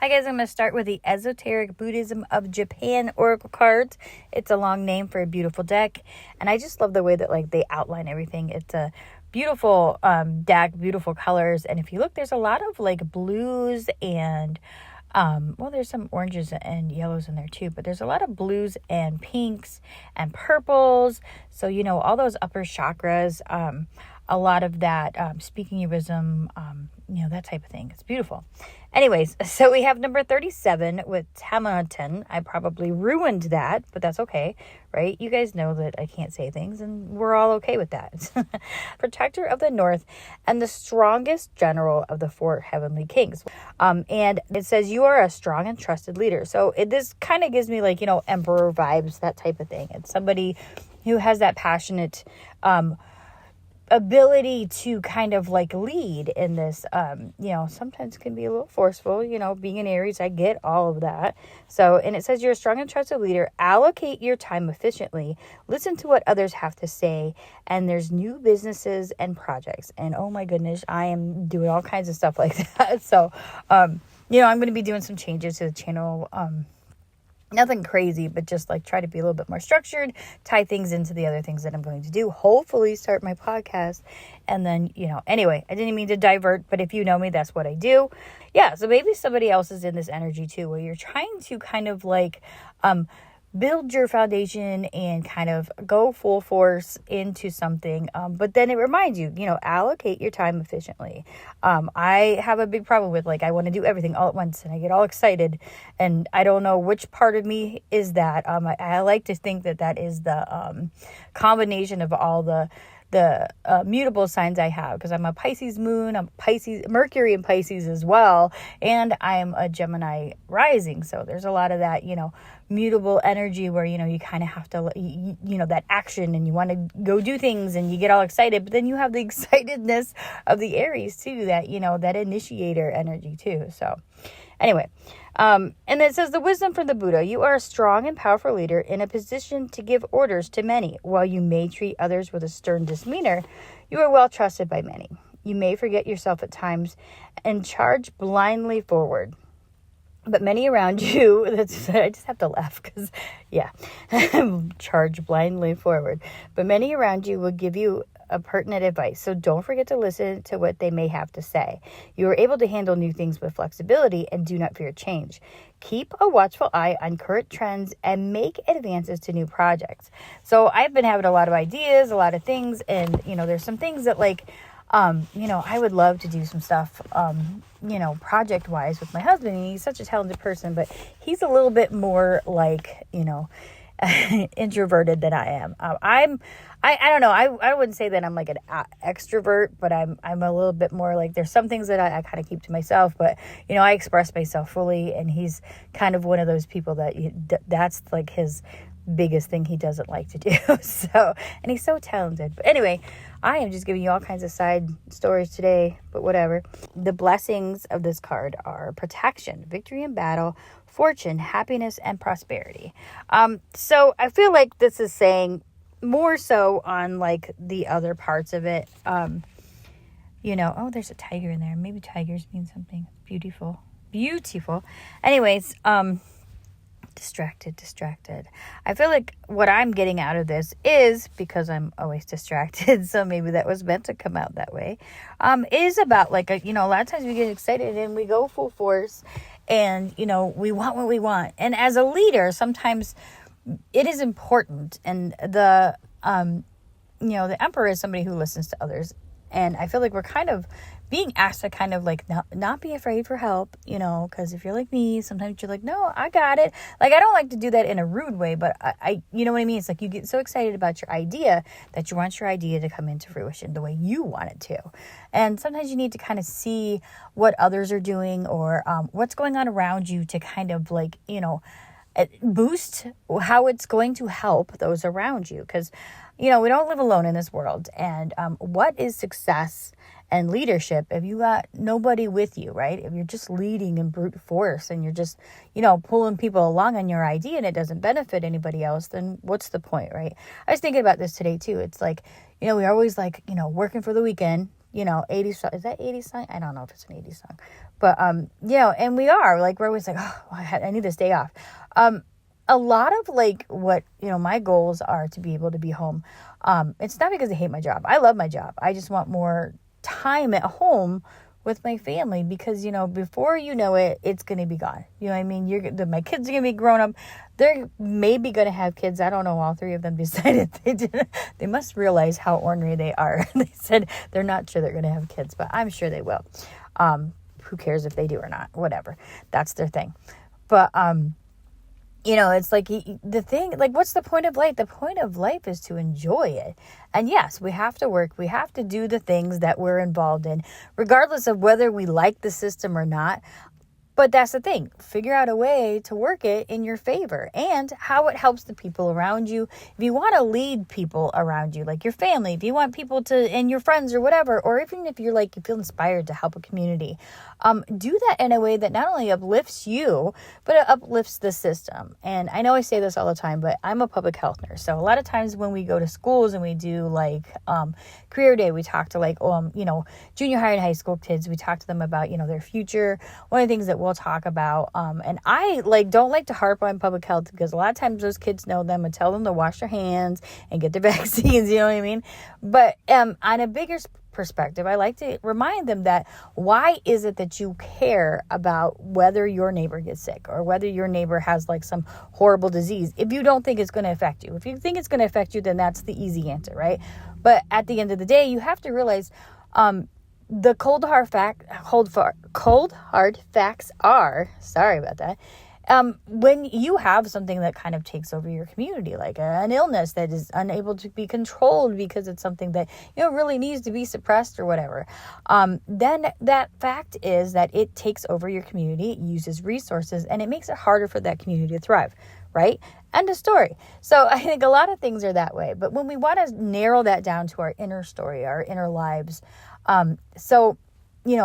Hi guys, I'm going to start with the Esoteric Buddhism of Japan Oracle cards. It's a long name for a beautiful deck, and I just love the way that they outline everything. It's a beautiful deck, beautiful colors, and if you look, there's a lot of blues and there's some oranges and yellows in there too, but there's a lot of blues and pinks and purples. So, all those upper chakras, a lot of that speaking your wisdom, that type of thing. It's beautiful. Anyways, so we have number 37 with Hamilton. I probably ruined that, but that's okay, right? You guys know that I can't say things, and we're all okay with that. Protector of the North and the strongest general of the four heavenly kings. And it says you are a strong and trusted leader. So this kind of gives me emperor vibes, that type of thing. It's somebody who has that passionate ability to kind of lead in this, sometimes can be a little forceful, being an Aries, I get all of that. So, and it says you're a strong and trusted leader, allocate your time efficiently, listen to what others have to say, and there's new businesses and projects. And oh my goodness, I am doing all kinds of stuff like that. So, I'm going to be doing some changes to the channel, nothing crazy, but just try to be a little bit more structured, tie things into the other things that I'm going to do. Hopefully start my podcast. And then, anyway, I didn't mean to divert, but if you know me, that's what I do. Yeah. So maybe somebody else is in this energy too, where you're trying to kind of build your foundation and kind of go full force into something. But then it reminds you, allocate your time efficiently. I have a big problem with I want to do everything all at once and I get all excited, and I don't know which part of me is that. I like to think that is the combination of all the mutable signs I have, because I'm a Pisces moon, I'm Pisces, Mercury in Pisces as well, and I'm a Gemini rising. So there's a lot of that, mutable energy where, you kind of have to, that action, and you want to go do things and you get all excited, but then you have the excitedness of the Aries too, that, that initiator energy too. So anyway, and it says the wisdom from the Buddha, you are a strong and powerful leader in a position to give orders to many. While you may treat others with a stern demeanor, you are well trusted by many. You may forget yourself at times and charge blindly forward. But many around you, I just have to laugh because, charge blindly forward. But many around you will give you a pertinent advice. So don't forget to listen to what they may have to say. You are able to handle new things with flexibility and do not fear change. Keep a watchful eye on current trends and make advances to new projects. So I've been having a lot of ideas, a lot of things, and, there's some things that I would love to do some stuff, project-wise with my husband. And he's such a talented person, but he's a little bit more introverted than I am. I don't know. I wouldn't say that I'm an extrovert, but I'm a little bit more there's some things that I kind of keep to myself, but, I express myself fully, and he's kind of one of those people that's his biggest thing he doesn't like to do. So, and he's so talented. But anyway, I am just giving you all kinds of side stories today, but whatever. The blessings of this card are protection, victory in battle, fortune, happiness, and prosperity. So I feel like this is saying more so on the other parts of it. There's a tiger in there. Maybe tigers mean something beautiful. Anyways, distracted. I feel like what I'm getting out of this is, because I'm always distracted, so maybe that was meant to come out that way, is about a lot of times we get excited and we go full force, and we want what we want. And as a leader, sometimes it is important, and the emperor is somebody who listens to others. And I feel like we're kind of being asked to kind of not be afraid for help, because if you're like me, sometimes you're no, I got it. I don't like to do that in a rude way, but I you know what I mean? It's you get so excited about your idea that you want your idea to come into fruition the way you want it to. And sometimes you need to kind of see what others are doing, or what's going on around you, to kind of boost how it's going to help those around you. Because, we don't live alone in this world. And what is success and leadership if you got nobody with you, right? If you're just leading in brute force and you're just, pulling people along on your idea and it doesn't benefit anybody else, then what's the point, right? I was thinking about this today too. It's we're always working for the weekend, 80s song. Is that 80s song? I don't know if it's an 80s song. But, and we are, like, we're always like, oh, I need this day off. A lot of, like, what, my goals are to be able to be home. It's not because I hate my job. I love my job. I just want more time at home with my family because, before you know it, it's going to be gone. You know what I mean? My kids are going to be grown up. They're maybe going to have kids. I don't know. All three of them decided they didn't. They must realize how ornery they are. They said they're not sure they're going to have kids, but I'm sure they will. Who cares if they do or not? Whatever. That's their thing. But, it's like the thing, like, what's the point of life? The point of life is to enjoy it. And yes, we have to work. We have to do the things that we're involved in, regardless of whether we like the system or not. But that's the thing. Figure out a way to work it in your favor and how it helps the people around you. If you want to lead people around you, like your family, if you want people to, and your friends or whatever, or even if you're like, you feel inspired to help a community, do that in a way that not only uplifts you, but it uplifts the system. And I know I say this all the time, but I'm a public health nurse. So a lot of times when we go to schools and we do like career day, we talk to like, junior high and high school kids. We talk to them about, their future. One of the things that we'll talk about, and I don't like to harp on public health because a lot of times those kids know them and tell them to wash their hands and get their vaccines, you know what I mean? But on a bigger perspective, I like to remind them that why is it that you care about whether your neighbor gets sick or whether your neighbor has like some horrible disease if you don't think it's going to affect you? If you think it's going to affect you, then that's the easy answer, right? But at the end of the day, you have to realize the cold hard facts are, sorry about that, when you have something that kind of takes over your community, like an illness that is unable to be controlled because it's something that, really needs to be suppressed or whatever, then that fact is that it takes over your community, it uses resources, and it makes it harder for that community to thrive, right? End of story. So I think a lot of things are that way. But when we want to narrow that down to our inner story, our inner lives,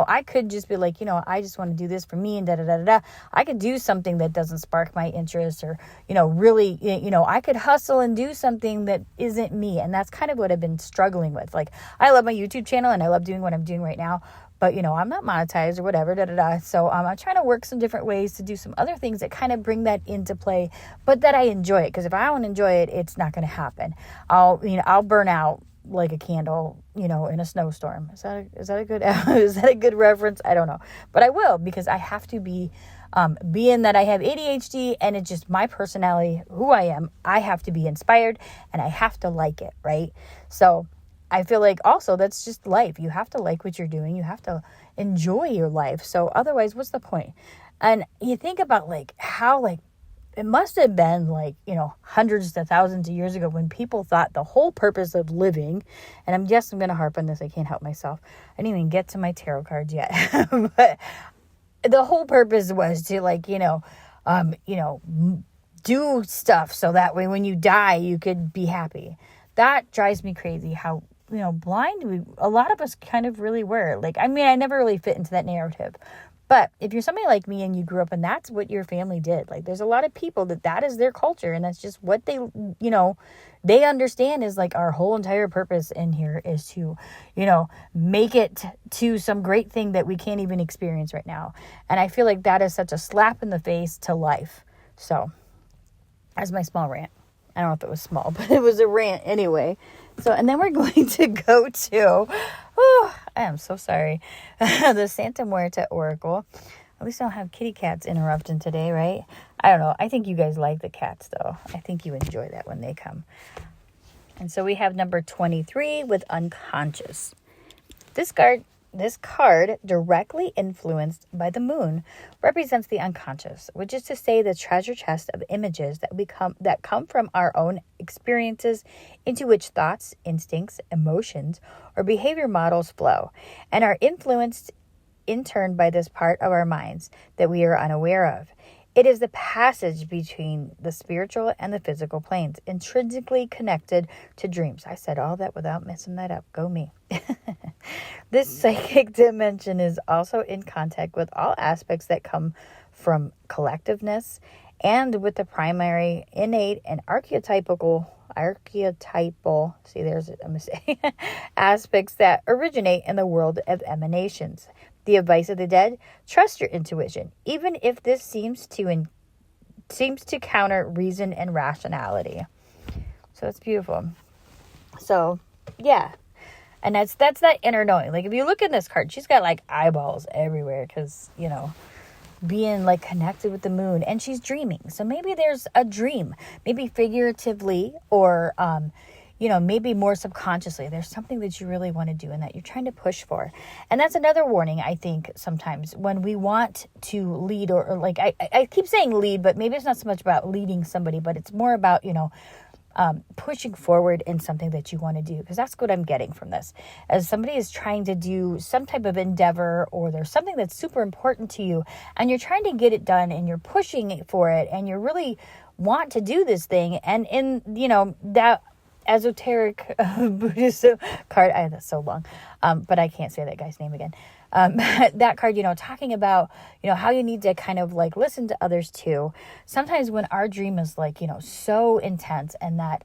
I could just be like, I just want to do this for me and da-da-da-da-da. I could do something that doesn't spark my interest or, really, I could hustle and do something that isn't me. And that's kind of what I've been struggling with. Like, I love my YouTube channel and I love doing what I'm doing right now. But, I'm not monetized or whatever, da-da-da. So I'm trying to work some different ways to do some other things that kind of bring that into play, but that I enjoy it. Because if I don't enjoy it, it's not going to happen. I'll burn out like a candle, in a snowstorm. Is that a good is that a good reference? I don't know, but I will, because I have to be being that I have ADHD and it's just my personality, who I am. I have to be inspired and I have to like it, right? So I feel like also that's just life. You have to like what you're doing. You have to enjoy your life. So otherwise, what's the point? And you think about like how like it must have been like, hundreds to thousands of years ago when people thought the whole purpose of living, and I'm going to harp on this. I can't help myself. I didn't even get to my tarot cards yet. But the whole purpose was to like, do stuff so that way when you die, you could be happy. That drives me crazy how, blind a lot of us kind of really were. Like, I never really fit into that narrative. But if you're somebody like me and you grew up and that's what your family did, like there's a lot of people that is their culture and that's just what they, they understand is like our whole entire purpose in here is to, make it to some great thing that we can't even experience right now. And I feel like that is such a slap in the face to life. So that's my small rant. I don't know if it was small, but it was a rant anyway. So, and then we're going to go to, I am so sorry, the Santa Muerte Oracle. At least I don't have kitty cats interrupting today, right? I don't know. I think you guys like the cats, though. I think you enjoy that when they come. And so we have number 23 with unconscious. This card, directly influenced by the moon, represents the unconscious, which is to say the treasure chest of images that come from our own experiences, into which thoughts, instincts, emotions, or behavior models flow, and are influenced in turn by this part of our minds that we are unaware of. It is the passage between the spiritual and the physical planes, intrinsically connected to dreams. I said all that without messing that up. Go me. This psychic dimension is also in contact with all aspects that come from collectiveness and with the primary, innate, and archetypal, see there's a mistake, aspects that originate in the world of emanations, The advice of the dead: trust your intuition, even if this seems to counter reason and rationality. So it's beautiful. So, yeah. And that's that inner knowing. Like, if you look in this card, she's got like eyeballs everywhere because, you know, being like connected with the moon, and she's dreaming. So maybe there's a dream, maybe figuratively, or, you know, maybe more subconsciously. There's something that you really want to do and that you're trying to push for. And that's another warning, I think, sometimes when we want to lead, or like, I keep saying lead, but maybe it's not so much about leading somebody, but it's more about, you know, pushing forward in something that you want to do, because that's what I'm getting from this. As somebody is trying to do some type of endeavor, or there's something that's super important to you and you're trying to get it done and you're pushing for it and you really want to do this thing, and in, you know, that esoteric Buddhism card, that's so long, but I can't say that guy's name again. That card, you know, talking about, you know, how you need to kind of like listen to others too. Sometimes when our dream is like, you know, so intense, and that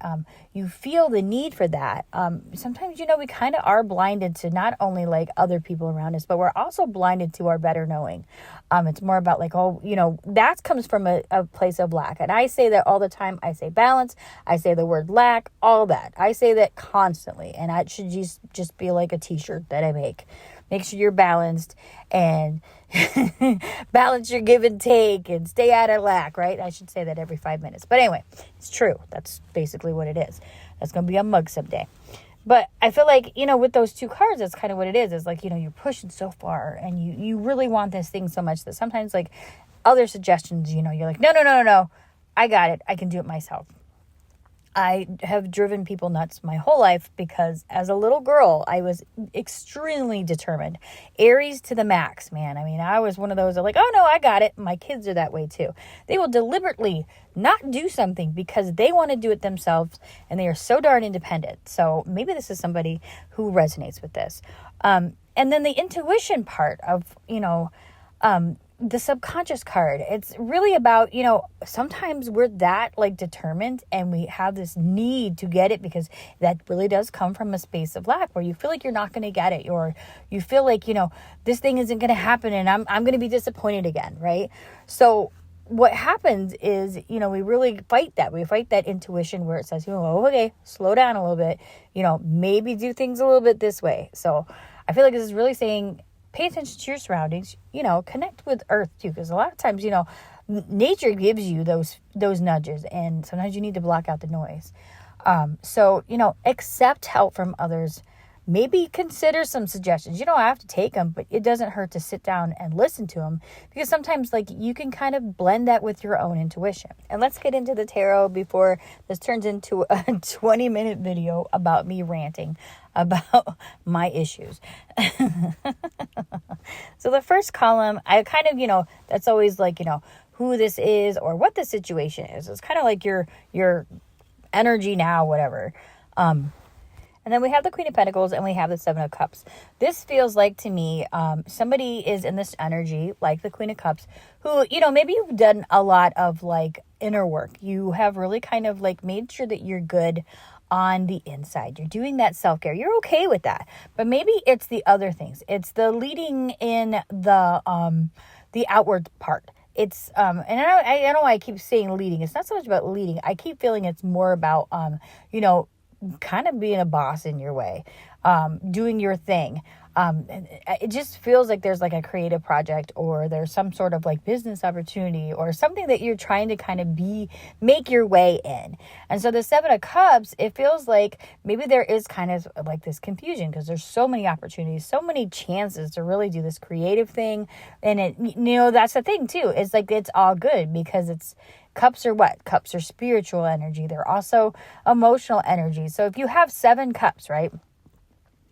you feel the need for that, sometimes, you know, we kind of are blinded to not only like other people around us, but we're also blinded to our better knowing. It's more about like, oh, you know, that comes from a place of lack. And I say that all the time. I say balance. I say the word lack, all that. I say that constantly. And it should just be like a t-shirt that I make. Make sure you're balanced and balance your give and take and stay out of lack, right? I should say that every 5 minutes. But anyway, it's true. That's basically what it is. That's going to be a mug someday. But I feel like, you know, with those two cards, that's kind of what it is. It's like, you know, you're pushing so far and you really want this thing so much that sometimes like other suggestions, you know, you're like, no. I got it. I can do it myself. I have driven people nuts my whole life because as a little girl, I was extremely determined. Aries to the max, man. I mean, I was one of those that like, oh no, I got it. My kids are that way too. They will deliberately not do something because they want to do it themselves, and they are so darn independent. So maybe this is somebody who resonates with this. And then the intuition part of, you know, the subconscious card, it's really about, you know, sometimes we're that like determined and we have this need to get it because that really does come from a space of lack where you feel like you're not going to get it, or you feel like, you know, this thing isn't going to happen and I'm going to be disappointed again, right? So what happens is, you know, we really fight that. We fight that intuition where it says, you know, oh, okay, slow down a little bit, you know, maybe do things a little bit this way. So I feel like this is really saying, pay attention to your surroundings, you know, connect with earth too. Because a lot of times, you know, nature gives you those nudges, and sometimes you need to block out the noise. So, you know, accept help from others. Maybe consider some suggestions. You don't have to take them, but it doesn't hurt to sit down and listen to them, because sometimes like you can kind of blend that with your own intuition. And let's get into the tarot before this turns into a 20-minute video about me ranting about my issues. So the first column, I kind of, you know, that's always like, you know, who this is or what the situation is. It's kind of like your energy now, whatever. And then we have the Queen of Pentacles and we have the Seven of Cups. This feels like to me, somebody is in this energy like the Queen of Cups who, you know, maybe you've done a lot of like inner work. You have really kind of like made sure that you're good on the inside. You're doing that self-care. You're okay with that. But maybe it's the other things. It's the leading in the outward part. It's, and I don't know why I keep saying leading. It's not so much about leading. I keep feeling it's more about, you know, kind of being a boss in your way, doing your thing. It just feels like there's like a creative project, or there's some sort of like business opportunity or something that you're trying to kind of make your way in. And so the Seven of Cups, it feels like maybe there is kind of like this confusion because there's so many opportunities, so many chances to really do this creative thing. And it, you know, that's the thing too. It's like, it's all good because it's, cups are what? Cups are spiritual energy. They're also emotional energy. So if you have 7 cups, right?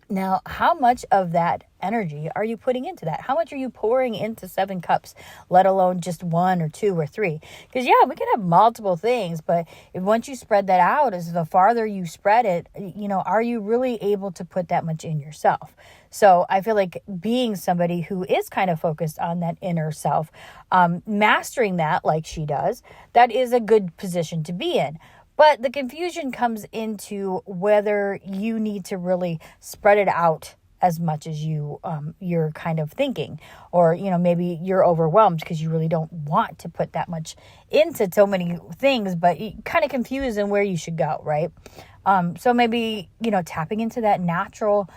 Now, how much of that energy are you putting into that? How much are you pouring into 7 cups, let alone just 1 or 2 or 3? Because yeah, we can have multiple things, but once you spread that out, as the farther you spread it, you know, are you really able to put that much in yourself? So I feel like being somebody who is kind of focused on that inner self, mastering that like she does, that is a good position to be in. But the confusion comes into whether you need to really spread it out as much as you're kind of thinking, or, maybe you're overwhelmed because you really don't want to put that much into so many things, but you're kind of confused in where you should go, right? So maybe, tapping into that natural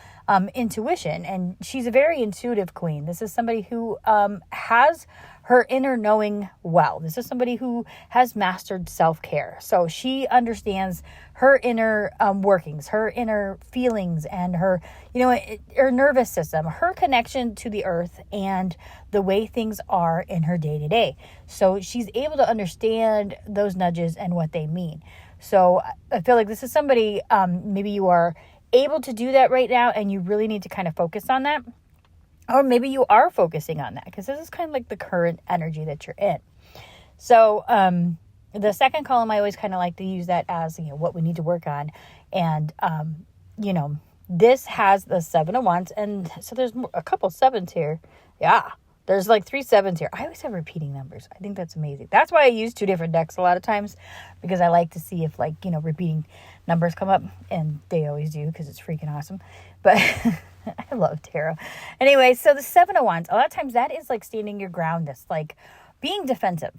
intuition. And she's a very intuitive queen. This is somebody who has her inner knowing well. This is somebody who has mastered self-care. So she understands her inner workings, her inner feelings, and her, her nervous system, her connection to the earth, and the way things are in her day-to-day. So she's able to understand those nudges and what they mean. So I feel like this is somebody, maybe you are able to do that right now, and you really need to kind of focus on that. Or maybe you are focusing on that, because this is kind of like the current energy that you're in. So the second column, I always kind of like to use that as, what we need to work on. And, this has the 7 of Wands. And so there's a couple 7s here. Yeah, there's like 3 7s here. I always have repeating numbers. I think that's amazing. That's why I use 2 different decks a lot of times, because I like to see if repeating numbers come up, and they always do, because it's freaking awesome. But I love tarot. Anyway, so the 7 of Wands, a lot of times that is like standing your ground. That's like being defensive.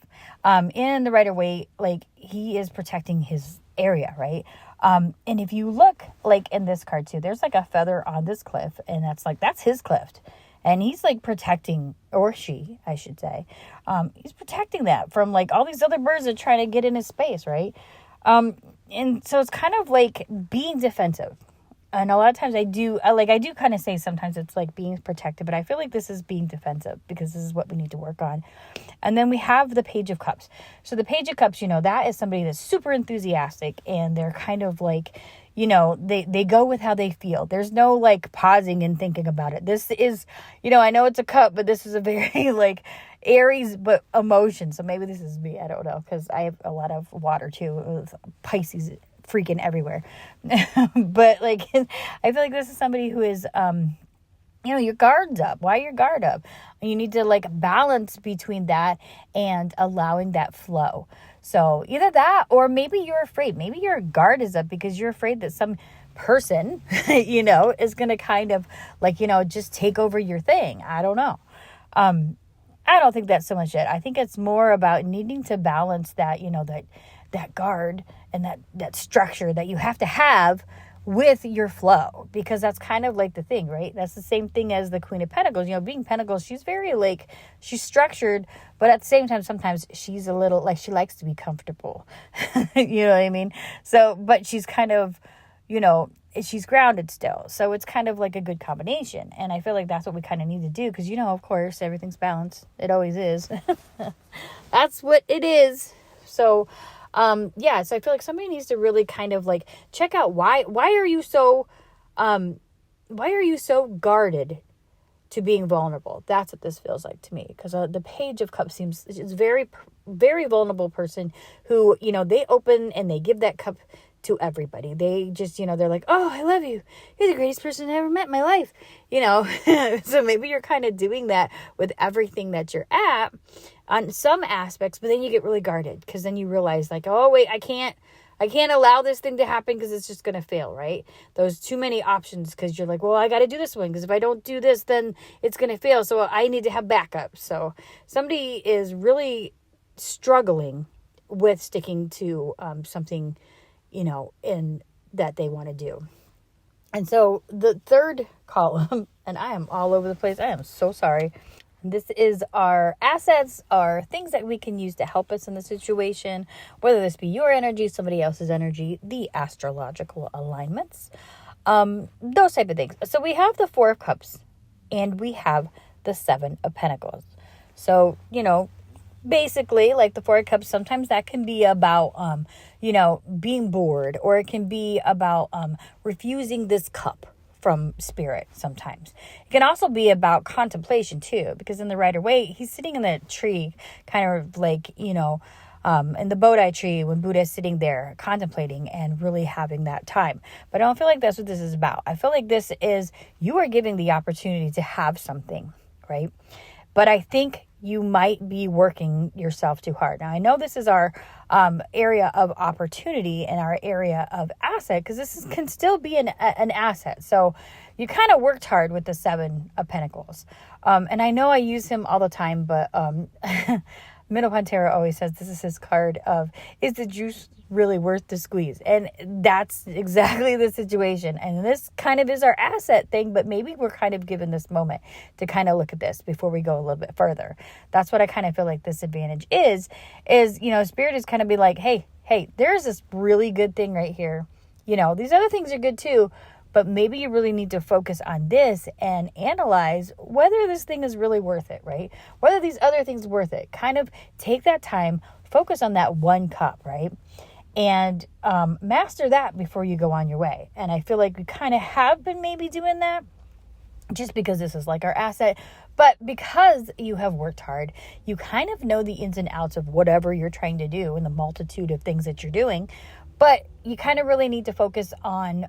In the Rider-Waite, like he is protecting his area, right? And if you look like in this card too, there's like a feather on this cliff, and that's his cliff. And he's like protecting, or she, I should say, he's protecting that from like all these other birds that are trying to get in his space, right? And so it's kind of like being defensive. And a lot of times I do kind of say sometimes it's like being protected, but I feel like this is being defensive, because this is what we need to work on. And then we have the Page of Cups. So the Page of Cups, that is somebody that's super enthusiastic, and they're kind of like, they go with how they feel. There's no like pausing and thinking about it. This is, I know it's a cup, but this is a very like Aries, but emotion. So maybe this is me. I don't know, because I have a lot of water too, with Pisces freaking everywhere. But like, I feel like this is somebody who is, your guard's up. Why your guard up? You need to like balance between that and allowing that flow. So either that, or maybe you're afraid. Maybe your guard is up because you're afraid that some person, is going to kind of like, just take over your thing. I don't know. I don't think that's so much it. I think it's more about needing to balance that, that guard and that structure that you have to have with your flow, because that's kind of like the thing, right? That's the same thing as the Queen of Pentacles. Being Pentacles, she's very like, she's structured, but at the same time, sometimes she's a little like, she likes to be comfortable. You know what I mean? So, but she's kind of, she's grounded still. So it's kind of like a good combination. And I feel like that's what we kind of need to do, because, of course, everything's balanced. It always is. That's what it is. So, so I feel like somebody needs to really kind of like check out why are you so guarded to being vulnerable? That's what this feels like to me, because the Page of Cups is very, very vulnerable person who, they open and they give that cup to everybody. They just, they're like, oh, I love you. You're the greatest person I ever met in my life. So maybe you're kind of doing that with everything that you're at on some aspects, but then you get really guarded, because then you realize like, oh, wait, I can't allow this thing to happen, because it's just going to fail, right? Those too many options, because you're like, well, I got to do this one, because if I don't do this, then it's going to fail. So I need to have backup. So somebody is really struggling with sticking to something, in that they want to do. And so the third column, and I am all over the place. I am so sorry. This is our assets, our things that we can use to help us in the situation, whether this be your energy, somebody else's energy, the astrological alignments, those type of things. So we have the 4 of Cups, and we have the 7 of Pentacles. So, basically, like the 4 of Cups, sometimes that can be about, being bored, or it can be about refusing this cup from spirit sometimes. It can also be about contemplation too, because in the Rider-Waite, he's sitting in the tree, kind of like, in the Bodhi tree, when Buddha is sitting there contemplating and really having that time. But I don't feel like that's what this is about. I feel like this is, you are giving the opportunity to have something, right? But I think you might be working yourself too hard. Now, I know this is our area of opportunity and our area of asset, because can still be an asset. So you kind of worked hard with the Seven of Pentacles. And I know I use him all the time, but Middle Pantera always says this is his card of, is the juice really worth the squeeze? And that's exactly the situation. And this kind of is our asset thing, but maybe we're kind of given this moment to kind of look at this before we go a little bit further. That's what I kind of feel like this advantage is, Spirit is kind of be like, hey, there's this really good thing right here. These other things are good too, but maybe you really need to focus on this and analyze whether this thing is really worth it, right? Whether these other things are worth it. Kind of take that time, focus on that one cup, right? And master that before you go on your way. And I feel like we kind of have been maybe doing that just because this is like our asset. But because you have worked hard, you kind of know the ins and outs of whatever you're trying to do and the multitude of things that you're doing. But you kind of really need to focus on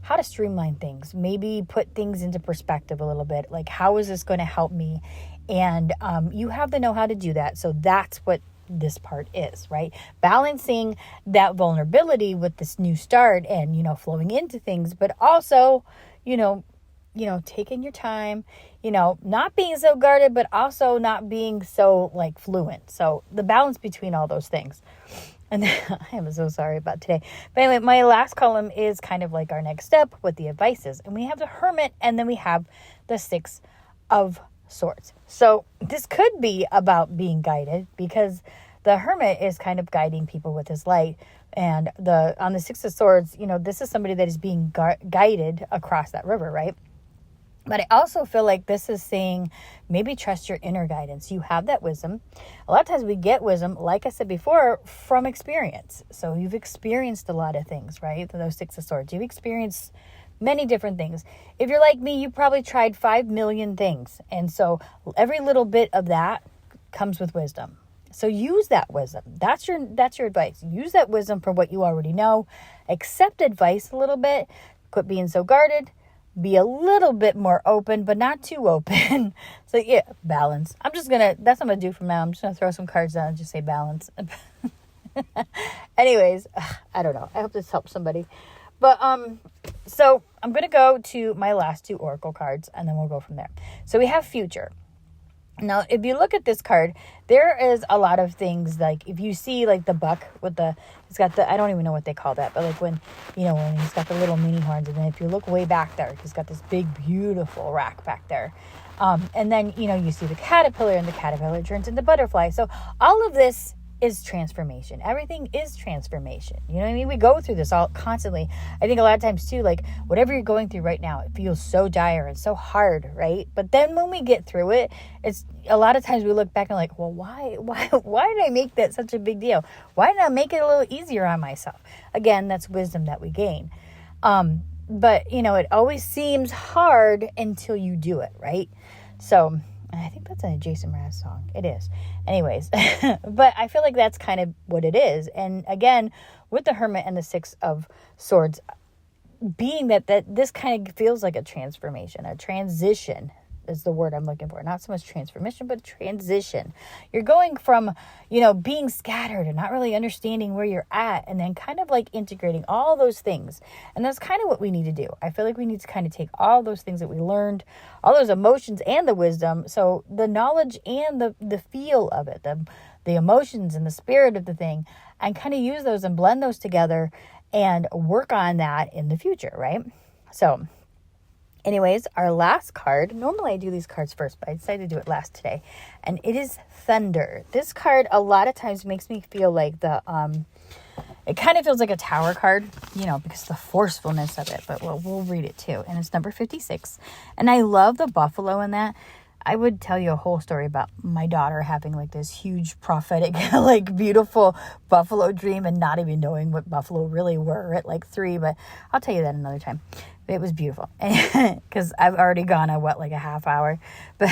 how to streamline things. Maybe put things into perspective a little bit. Like, how is this going to help me? And you have to know how to do that. So that's what this part is, right? Balancing that vulnerability with this new start and, flowing into things, but also, taking your time, not being so guarded, but also not being so like fluent. So the balance between all those things. And then, I am so sorry about today. But anyway, my last column is kind of like our next step with the advices. And we have the Hermit, and then we have the Six of Swords. So this could be about being guided, because the Hermit is kind of guiding people with his light. And on the Six of Swords, this is somebody that is being guided across that river, right? But I also feel like this is saying maybe trust your inner guidance. You have that wisdom. A lot of times we get wisdom, like I said before, from experience. So you've experienced a lot of things, right? Those Six of Swords. You've experienced many different things. If you're like me, you probably tried 5 million things. And so every little bit of that comes with wisdom. So use that wisdom. That's your advice. Use that wisdom for what you already know. Accept advice a little bit. Quit being so guarded. Be a little bit more open, but not too open. So yeah, balance. That's what I'm going to do from now. I'm just going to throw some cards down and just say balance. Anyways, I don't know. I hope this helps somebody. But, so I'm going to go to my last 2 Oracle cards, and then we'll go from there. So we have Future. Now, if you look at this card, there is a lot of things, like if you see like the buck with it's got I don't even know what they call that, but like when he's got the little mini horns, and then if you look way back there, he's got this big, beautiful rack back there. And then, you see the caterpillar, and the caterpillar turns into butterfly. So all of this is transformation. Everything is transformation. You know what I mean? We go through this all constantly. I think a lot of times too, like whatever you're going through right now, it feels so dire and so hard, right? But then when we get through it, it's a lot of times we look back and like, well, why did I make that such a big deal? Why didn't I make it a little easier on myself? Again, that's wisdom that we gain. But it always seems hard until you do it, right? So I think that's a Jason Mraz song. It is. Anyways, but I feel like that's kind of what it is. And again, with the Hermit and the Six of Swords, being that this kind of feels like a transformation, a transition is the word I'm looking for. Not so much transformation, but transition. You're going from, being scattered and not really understanding where you're at, and then kind of like integrating all those things. And that's kind of what we need to do. I feel like we need to kind of take all those things that we learned, all those emotions and the wisdom. So the knowledge and the feel of it, the emotions and the spirit of the thing, and kind of use those and blend those together and work on that in the future, right? So anyways, our last card, normally I do these cards first, but I decided to do it last today, and it is Thunder. This card a lot of times makes me feel like it kind of feels like a tower card, because of the forcefulness of it, but we'll read it too. And it's number 56. And I love the buffalo in that. I would tell you a whole story about my daughter having like this huge prophetic, like beautiful buffalo dream and not even knowing what buffalo really were at like 3, but I'll tell you that another time. It was beautiful because I've already gone a half hour, but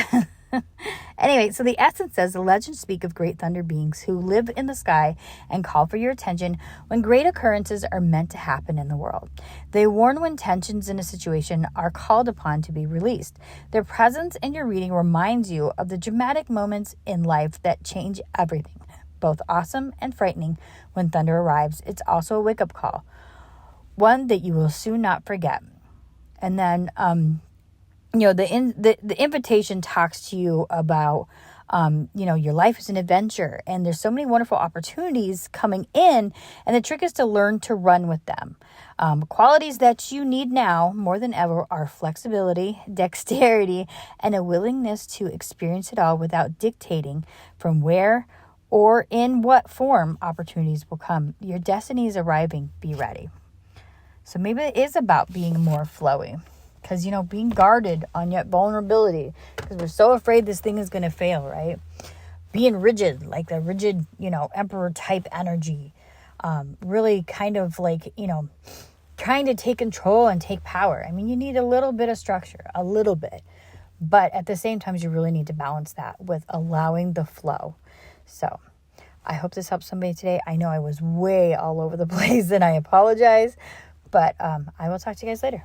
Anyway, so the essence says the legends speak of great thunder beings who live in the sky and call for your attention when great occurrences are meant to happen in the world. They warn when tensions in a situation are called upon to be released. Their presence in your reading reminds you of the dramatic moments in life that change everything, both awesome and frightening. When thunder arrives, it's also a wake-up call, one that you will soon not forget. And then, the invitation talks to you about, your life is an adventure and there's so many wonderful opportunities coming in, and the trick is to learn to run with them. Qualities that you need now more than ever are flexibility, dexterity, and a willingness to experience it all without dictating from where or in what form opportunities will come. Your destiny is arriving. Be ready. So maybe it is about being more flowy. Because, being guarded on yet vulnerability. Because we're so afraid this thing is going to fail, right? Being rigid, like the rigid, emperor type energy. Really kind of like, trying to take control and take power. I mean, you need a little bit of structure, a little bit. But at the same time, you really need to balance that with allowing the flow. So I hope this helps somebody today. I know I was way all over the place and I apologize. But I will talk to you guys later.